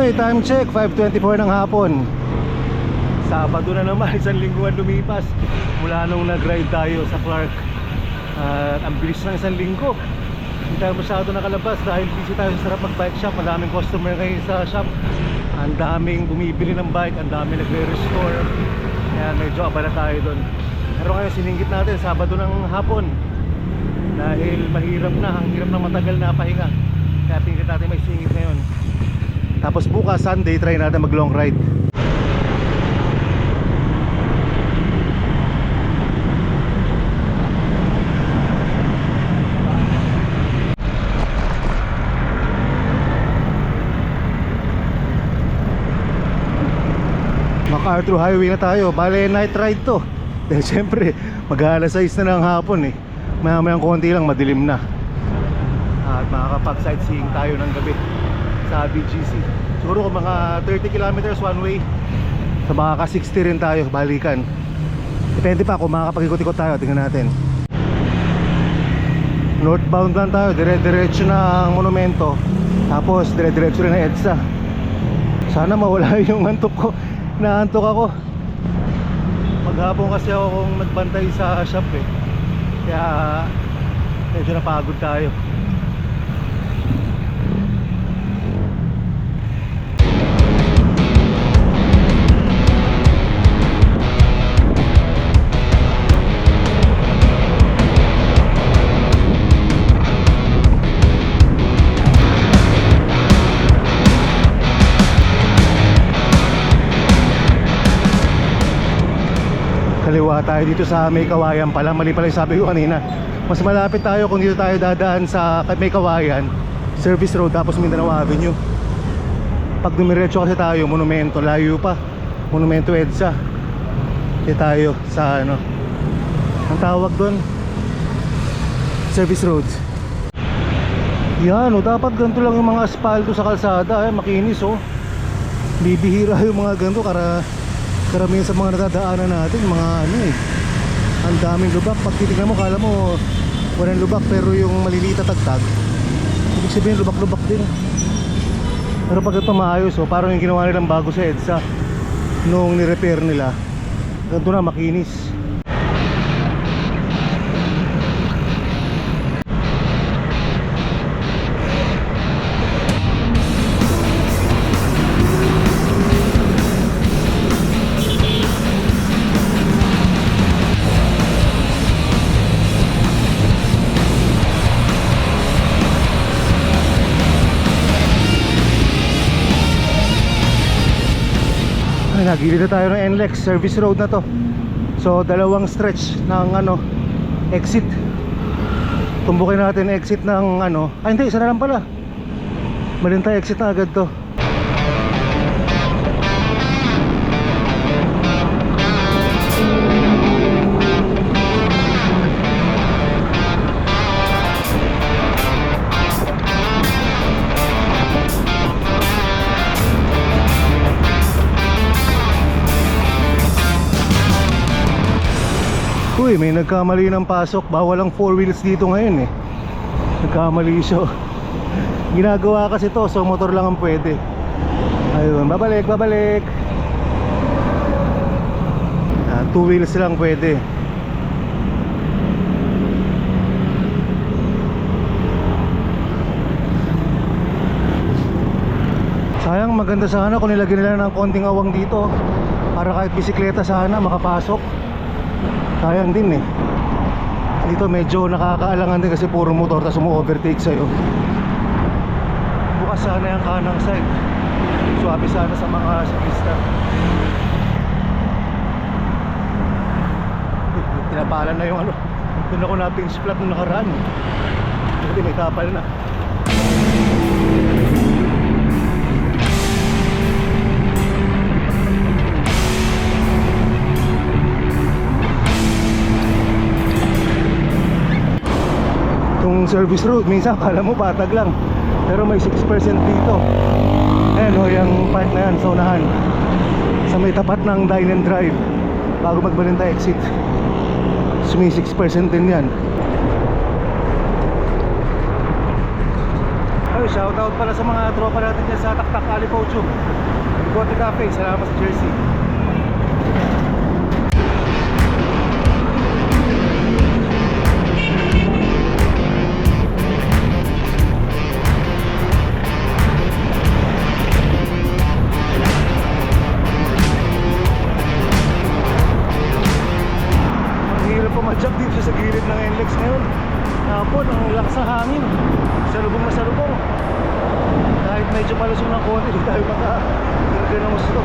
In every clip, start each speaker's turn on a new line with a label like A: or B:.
A: Okay, time check, 5:24 ng hapon. Sabado na naman, isang lingguan lumipas mula nung nag-ride tayo sa Clark. At ang bilis ng isang linggo. Hindi tayo masyado nakalabas dahil busy tayo sa sarap mag-bike shop. Maraming customer ngayon sa shop. Ang daming bumibili ng bike, ang daming nagre-restore. Kaya medyo abala tayo doon. Pero ngayon siningit natin Sabado ng hapon dahil mahirap na, ang hirap na matagal na pahinga. Kaya tingin natin may singit ngayon. Tapos bukas Sunday, try natin mag long ride. MacArthur Highway na tayo. Bale night ride to. Dahil syempre mag-alas 6 na ng hapon eh. Maya-mayang konti lang madilim na. At makakapag-sightseeing tayo ng gabi sa BGC. Siguro mga 30 kilometers one way. So makaka 60 rin tayo balikan. Depende pa kung makakapag-ikot-ikot tayo. Tingnan natin. Northbound lang tayo. Dire-diretso na ang monumento. Tapos dire-diretso rin na EDSA. Sana mawala yung antok ko. Naantok ako. Maghapon kasi ako kung nagbantay sa shop eh. Kaya medyo napagod tayo. Kaliwa tayo dito sa May Kawayan pala. Mali pala yung sabi ko kanina. Mas malapit tayo kung dito tayo dadaan sa May Kawayan, Service Road, tapos Mindanao Avenue. Pag dumiretso kasi tayo, monumento, layo pa. Monumento EDSA. Dito tayo sa ano, ang tawag doon, Service Road. Yan o, dapat ganito lang yung mga asfalto sa kalsada. Makinis o. Bibihira yung mga ganito. Karamihan sa mga nadadaanan natin, mga ano eh, ang daming lubak. Pag titignan mo, kala mo walang lubak, pero yung maliliit na tagtag, ibig sabihin lubak-lubak din. Pero pag ito maayos, parang yung ginawa nilang bago sa EDSA nung ni-repair nila, ganito na, makinis. Nagilid na tayo ng NLEX, service road na to. So dalawang stretch ng ano, exit. Tumbukin natin exit ng ano, ay hindi, isa na lang pala. Malintay exit na agad to. Uy, may nagkamali ng pasok. Bawal ang 4 wheels dito ngayon eh. Nagkamali siya. Ginagawa kasi to, so motor lang ang pwede. Ayun, babalik. 2 wheels lang pwede. Sayang, maganda sana kung nilagyan nila ng konting awang dito, para kahit bisikleta sana makapasok. Sayang din eh. Dito medyo nakakaalangan din kasi puro motor, tapos umu-overtake sa'yo. Bukas sana yung kanang side. Swabe sana sa mga siklista. Tinapalan na yung ano. Doon ako na-pinch flat nung nakaraan. Kasi may kapal na. Service road, minsan kala mo patag lang, pero may 6% dito. Ayan o, yung part na yan sa unahan, sa may tapat ng Dine and Drive bago magbalintay exit. So may 6% din yan. Ay, shoutout pala sa mga tropa natin dyan sa Taktak Alipocho, Bigote Cafe, salamat sa Jersey. Pumadyak dito sa gilid ng NLEX ngayon. Hapon, ang lakas ng hangin. Salubong na salubong. Kahit medyo palusong ng konti, di tayo maka-garga ng gusto.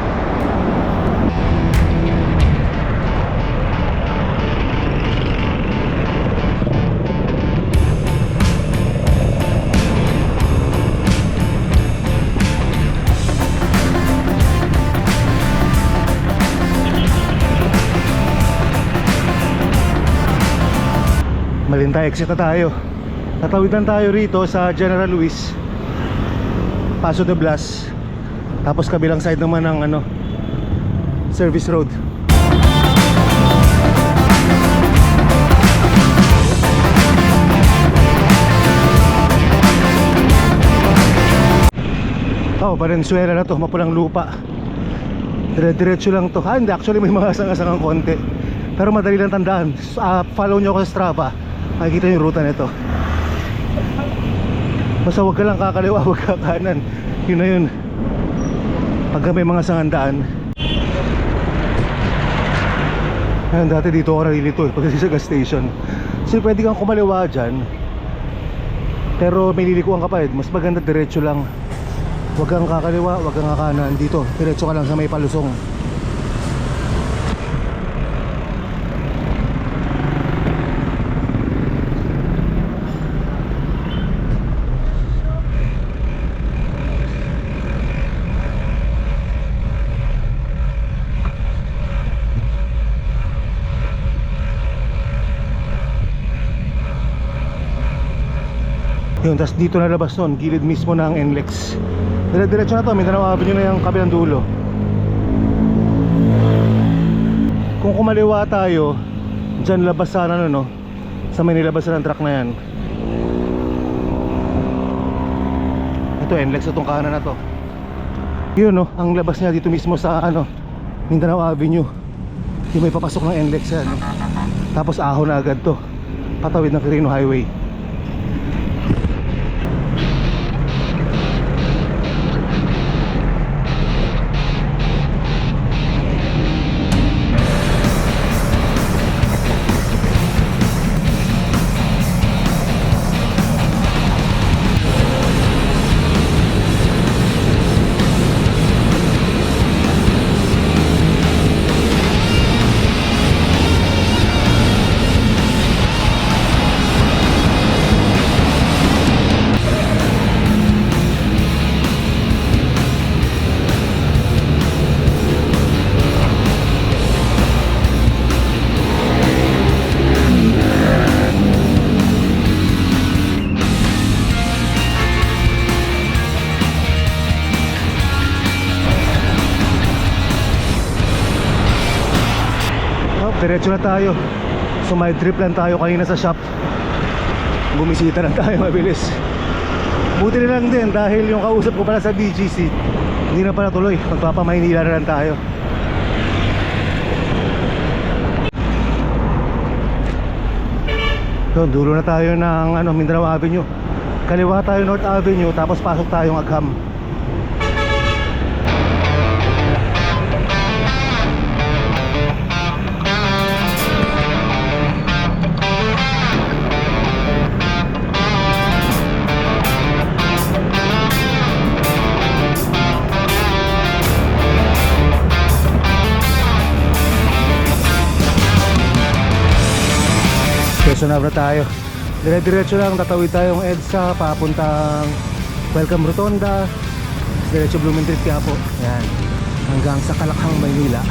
A: Malinta exit na tayo. Tatawidan tayo rito sa General Luis, Paso de Blas. Tapos kabilang side naman ng service road. Oh, Valenzuela na to, mapulang lupa. Dire-diretso lang to. Hindi, actually may mga asang-asangang konti. Pero madali lang tandaan. Follow nyo ako sa Strava, makikita yung ruta nito. Basta huwag ka lang kakaliwa, huwag ka kanan. Yun na yun. Pagka may mga sangandaan. Ayun, dati dito ako nalilito pagdating sa gas station. Kasi pwede kang kumaliwa dyan, pero may lilikuan ka pa mas maganda diretso lang. Huwag kang kakaliwa, huwag kang kakanan. Dito, diretso ka lang sa may palusong. Yun, tas dito na labas nun, gilid mismo ng NLEX. Dire-diretso na to, Mindanao Avenue na yung kabilang dulo. Kung kumaliwa tayo, dyan labas sana sa may nilabasan ng truck na yan. Ito, NLEX, itong kanan na to. Yun ang labas niya dito mismo sa Mindanao Avenue. Yung may papasok ng NLEX yan. Tapos ahon na agad to, patawid ng Quirino Highway. Diretso na tayo. So may trip lang tayo kanina sa shop. Bumisita lang tayo mabilis. Buti na lang din dahil yung kausap ko pala sa BGC hindi na pala tuloy. Magpapamaynila na lang tayo. So dulo na tayo ng Mindanao Avenue. Kaliwa tayo North Avenue, tapos pasok tayong Agham. Quezon na tayo. Dire-diretso lang, tatawid tayong EDSA papuntang Welcome Rotonda, diretso Blumentritt Quiapo. Ayan, hanggang sa Kalakhang, Maynila.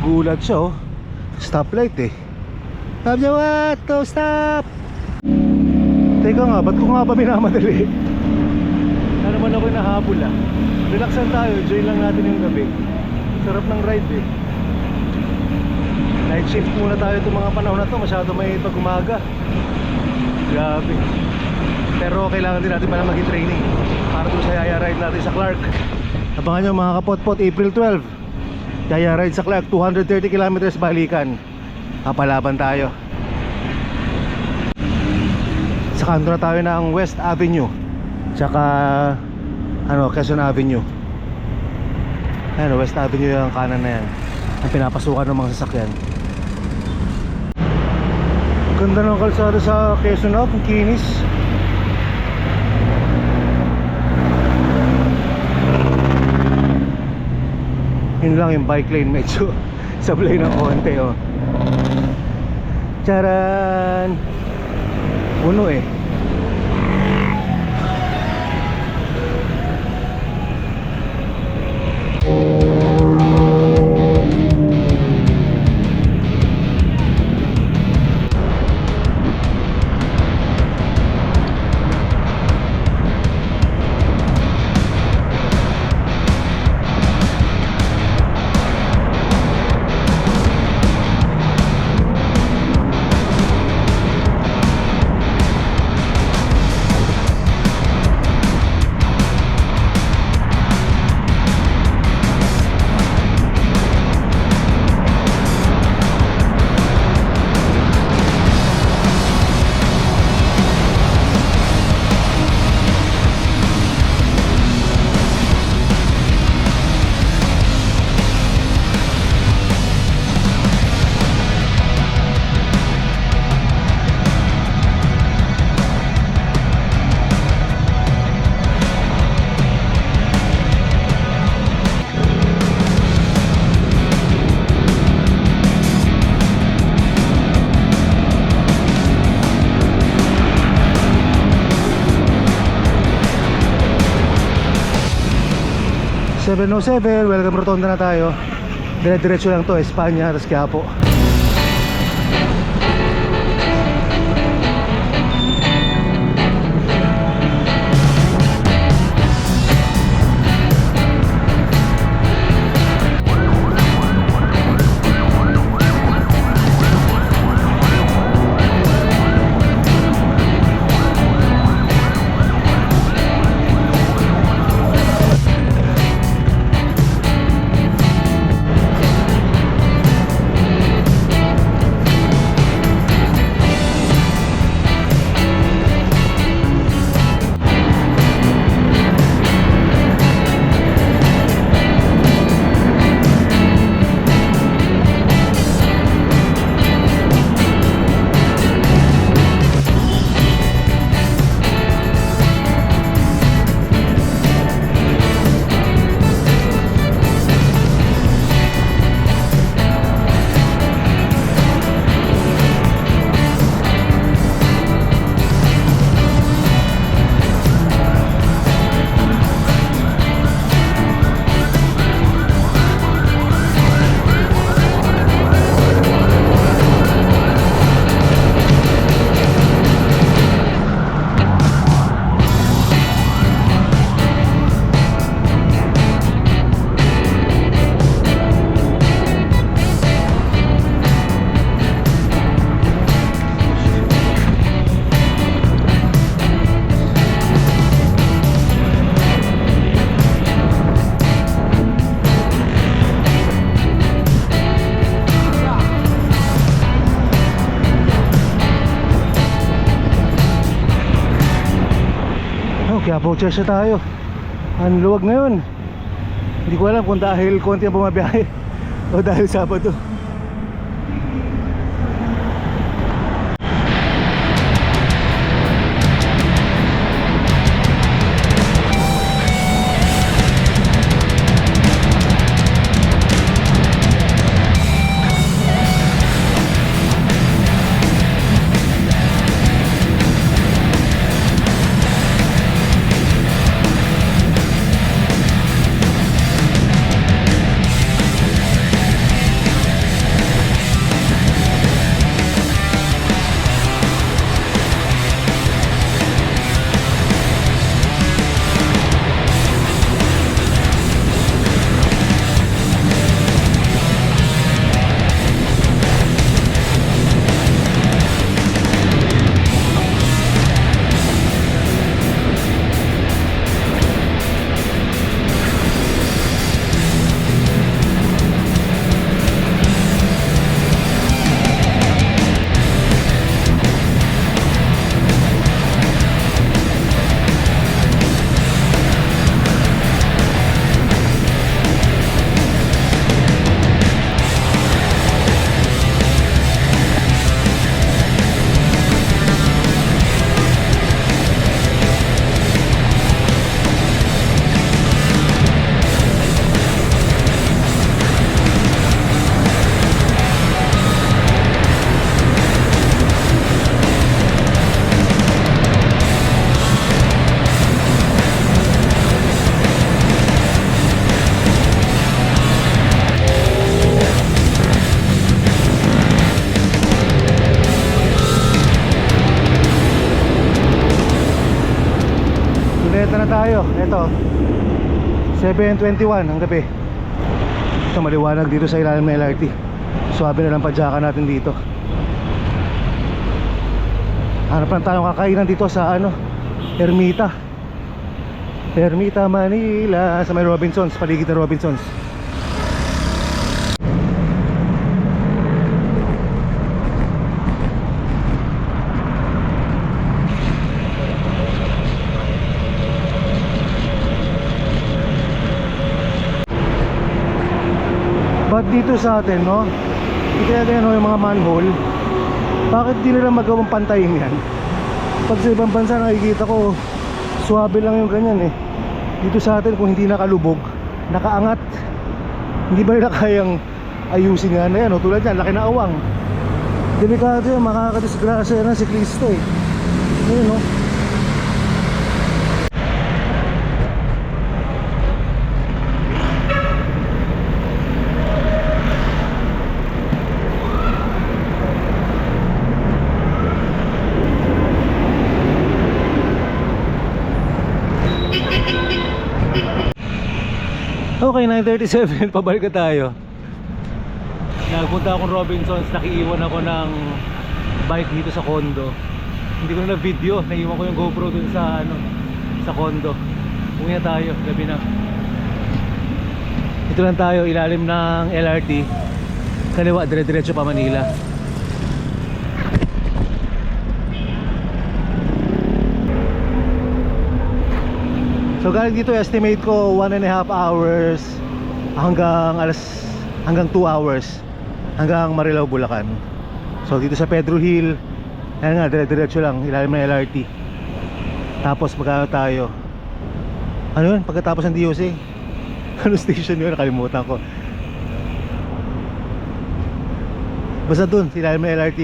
A: nagulat siya oh. Stoplight eh. Sabi niya, what? Go stop! Teka nga, ba't ko nga ba minamadali? Ano naman ako nahabol ah. Relaxan tayo, enjoy lang natin yung gabi. Sarap ng ride eh. Night shift muna tayo itong mga panahon na to. Masyado may pag-umaga. Grabe. Pero kailangan din natin pala mag-training para doon sa yaya ride natin sa Clark. Abangan nyo mga kapot-pot, April 12 yaya ride sa Clark, 230 kilometers balikan. Kapalaban tayo. Sa kanto na tayo ng West Avenue, tsaka Quezon Avenue. Ayan, West Avenue yung kanan na yan, ang pinapasukan ng mga sasakyan. Ganda ng kalsada sa Quezon na, ang kinis. Yun lang yung bike lane, medyo sablay ng konti oh. Charan! Puno eh. .707, welcome rotonda na tayo. Dire-diretso lang to, Espanya, tapos Quiapo. Quiapo Church na tayo. Ang luwag ngayon. Hindi ko alam kung dahil konti ang bumabiyahe o dahil Sabado. na tayo. Ito 7:21 ang gabi. Ito maliwanag dito sa ilalim ng LRT. Suwabe na lang padyakan natin dito. Hanap lang tayong kakainan dito sa Ermita, Manila. Sa may Robinsons, paligid ng Robinsons. But dito sa atin, no? Ito yan, yung mga manhole. Bakit di nila magawang pantayin yan? Pag sa ibang bansa nakikita ko, suwabe lang yung ganyan eh. Dito sa atin, kung hindi nakalubog, nakaangat, hindi ba nila kayang ayusin nga na yan, no? Tulad yan, laki na awang. Delikado yan, makakadisgrasya yan ng siklista eh. Ayun, no? Okay, 9:37, pabalik na tayo. Nagpunta akong Robinsons, nakiiwan ako ng bike dito sa condo. Hindi ko na video, naiwan ko yung GoPro dun sa sa condo. Uwi na tayo, gabi na. Ito lang tayo, ilalim ng LRT. Kaliwa, dire-diretso pa Manila. So galing dito, estimate ko 1.5 hours hanggang 2 hours hanggang Marilao, Bulacan. So dito sa Pedro Hill, ayan nga, dire-diretso lang, ilalim ng LRT. Tapos magkano tayo? Ano yun? Pagkatapos ng DOC? Ano station yun? Nakalimutan ko. Basta dun, ilalim ng LRT.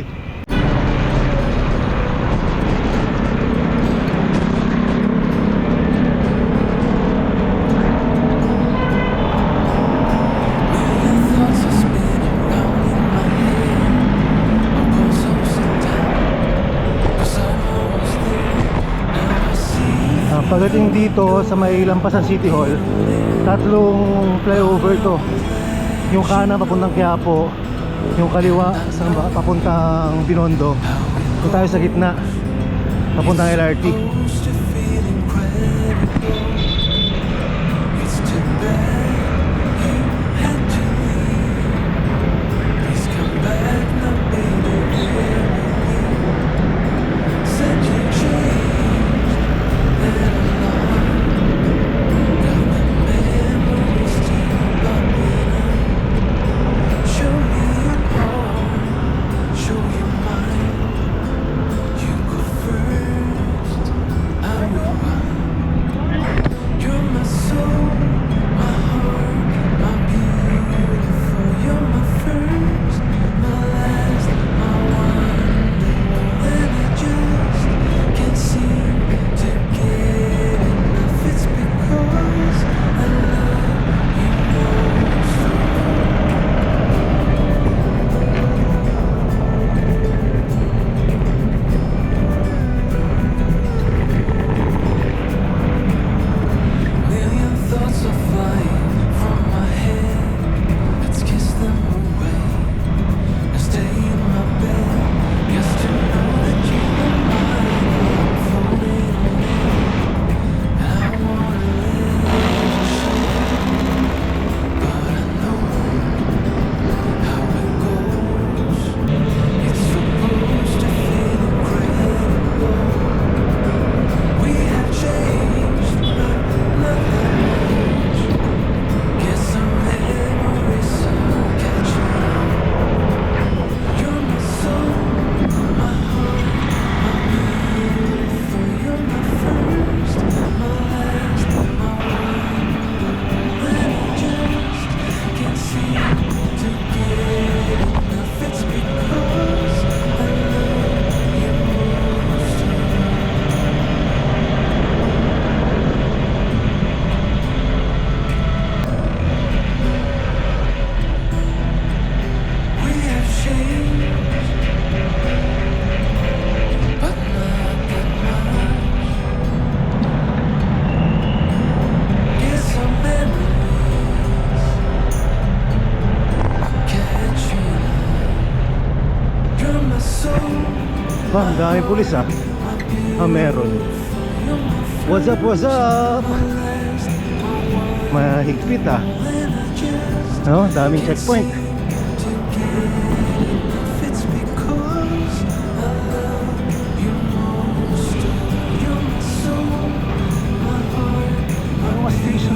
A: Pagdating dito sa may Lampasan City Hall, tatlong flyover to. Yung kanan papuntang Quiapo, yung kaliwa sa papuntang Binondo. Doon tayo sa gitna, papuntang LRT. Ba, ang daming pulis ah. Ah, meron. What's up, what's up? Mahigpit ah. No, daming checkpoint. Ano nga station?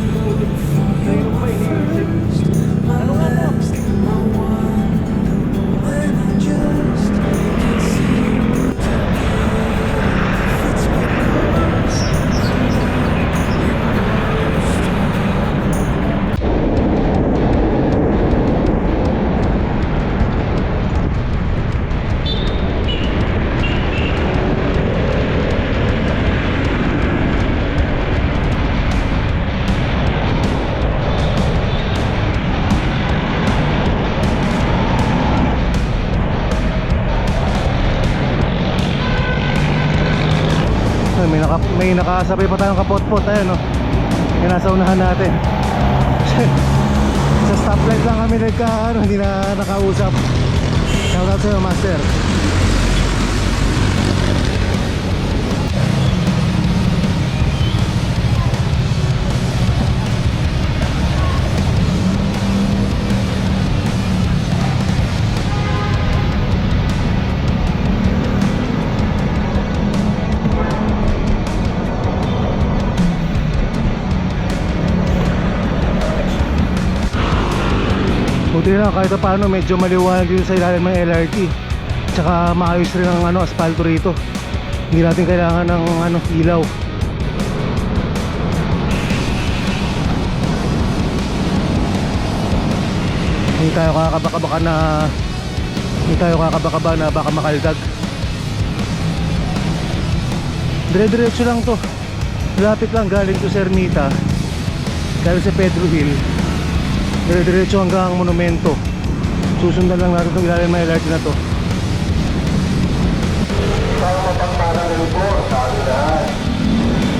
A: Ngayon ko ba iniisip? Ano nga to? May nakasabay pa tayong kapot-pot. Ayan, no? Yung nasa unahan natin. Sa stoplight lang kami hindi na nakausap. Shout out sa'yo, master. Buti na kahit paano medyo maliwanag dito sa ilalim ng LRT. Tsaka maayos rin ang asfalto rito. Hindi natin kailangan ng ilaw. Hindi tayo kakabaka na baka makaldag. Dire-diretso lang to. Lapit lang galing to Ermita. Galing sa Pedro Hill. Dire-diretso hanggang monumento. Susundan lang natin itong ilalim ng LRT na to. Tayo mapagparang po sa atin lahat.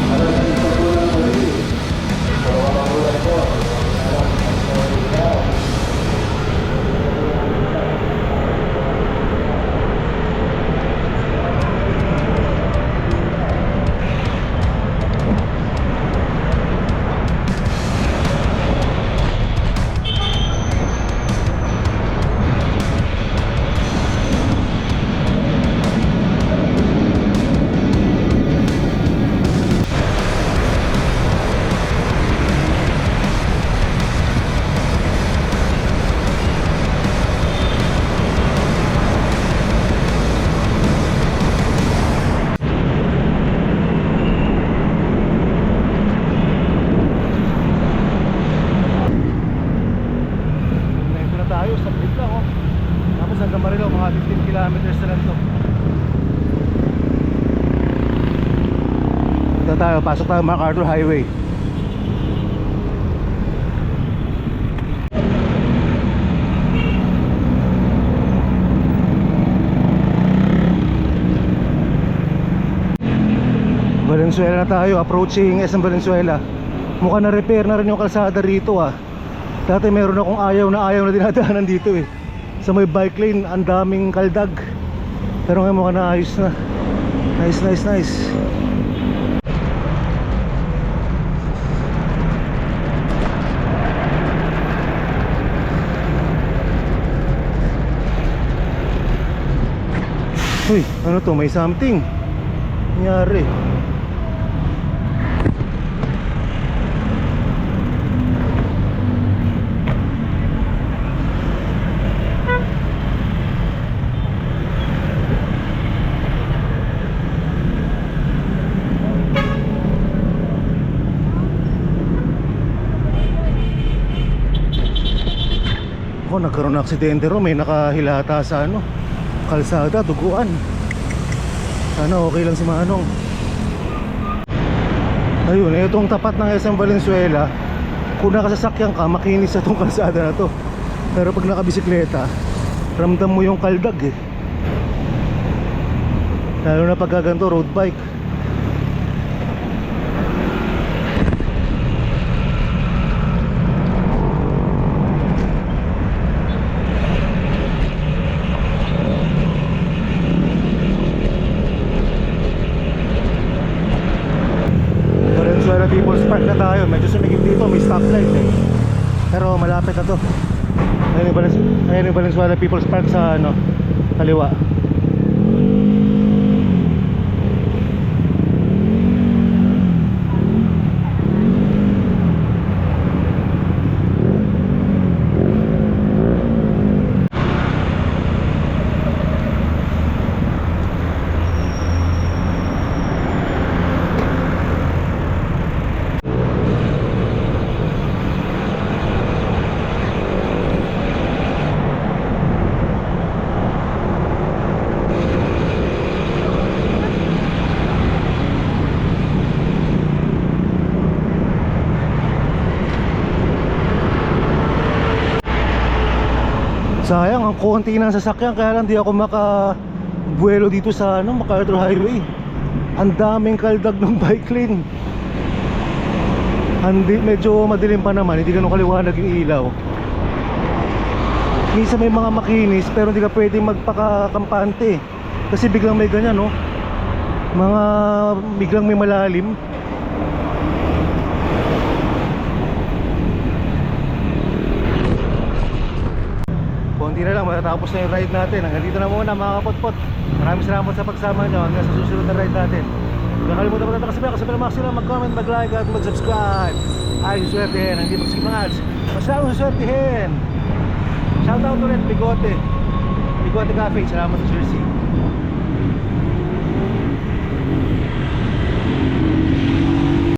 A: Ano na dito po lang muli? Pero mamagulan po. Mga 15 kilometers na lang to. Ito tayo, pasok tayo MacArthur Highway. Valenzuela na tayo, approaching SM Valenzuela. Mukhang na-repair na rin yung kalsada rito ah. Dati meron akong ayaw na dinadaanan dito eh. Sa may bike lane, ang daming kaldag. Pero ngayon mukhang naayos na. Nice. Uy, ano to? May something nangyari. Nagkaroon ng aksidente ro, may nakahilata sa kalsada, duguan. Sana okay lang si Manong. Ayun, itong tapat ng SM Valenzuela, kung nakasasakyan ka, makinis sa itong kalsada na to. Pero pag nakabisikleta, ramdam mo yung kaldag eh. Lalo na pag gaganto road bike. tayo. Medyo sumigip dito, may stoplight eh. Pero malapit na to. Ayun yung Valenzuela People's Park sa ano, kaliwa. Sayang, ang konti ng sasakyan kaya lang di ako makabuelo dito sa ano, MacArthur Highway. Ang daming kaldag ng bike lane. Medyo madilim pa naman, hindi ganun kaliwanag yung ilaw. Minsan may mga makinis pero hindi ka pwedeng magpakakampante kasi biglang may ganyan, no? Biglang may malalim. Konti na lang, matatapos na yung ride natin. Hanggang dito na muna mga kapotpot. Maraming salamat sa pagsama nyo hanggang sa susunod na ride natin. Huwag nakalimutan mo natin kasabay maximum, mag-comment, mag-like at mag-subscribe. Ay, suswertihin, hindi mag-skip ng ads. Masyadong suswertihin. Shoutout ulit, Bigote Cafe, salamat sa Jersey.